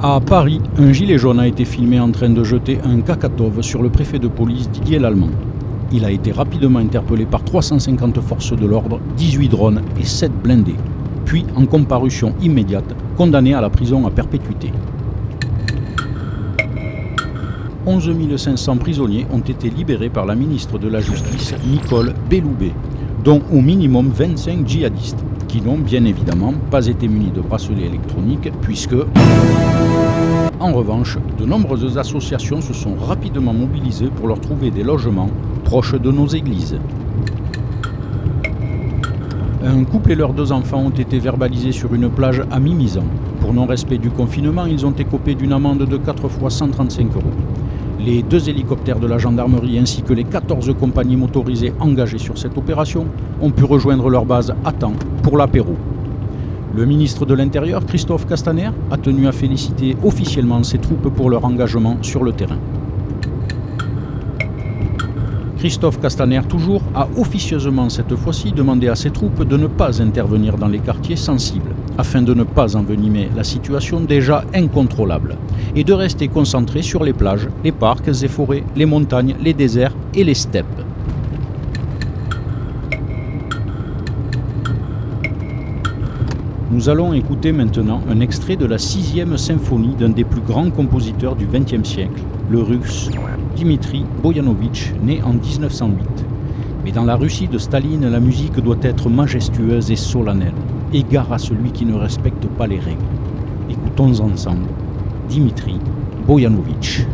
À Paris, un gilet jaune a été filmé en train de jeter un kakatov sur le préfet de police Didier Lallemand. Il a été rapidement interpellé par 350 forces de l'ordre, 18 drones et 7 blindés, puis en comparution immédiate, condamné à la prison à perpétuité. 11 500 prisonniers ont été libérés par la ministre de la Justice, Nicole Belloubet, dont au minimum 25 djihadistes, qui n'ont bien évidemment pas été munis de bracelets électroniques, puisque, en revanche, de nombreuses associations se sont rapidement mobilisées pour leur trouver des logements proches de nos églises. Un couple et leurs 2 enfants ont été verbalisés sur une plage à Mimizan. Pour non-respect du confinement, ils ont écopé d'une amende de 4 fois 135 €. Les 2 hélicoptères de la gendarmerie ainsi que les 14 compagnies motorisées engagées sur cette opération ont pu rejoindre leur base à temps pour l'apéro. Le ministre de l'Intérieur, Christophe Castaner, a tenu à féliciter officiellement ses troupes pour leur engagement sur le terrain. Christophe Castaner, toujours, a officieusement cette fois-ci demandé à ses troupes de ne pas intervenir dans les quartiers sensibles, afin de ne pas envenimer la situation déjà incontrôlable, et de rester concentrés sur les plages, les parcs et forêts, les montagnes, les déserts et les steppes. Nous allons écouter maintenant un extrait de la 6e symphonie d'un des plus grands compositeurs du XXe siècle, le russe Dimitri Boyanovitch, né en 1908. Mais dans la Russie de Staline, la musique doit être majestueuse et solennelle, égard à celui qui ne respecte pas les règles. Écoutons ensemble Dimitri Boyanovitch.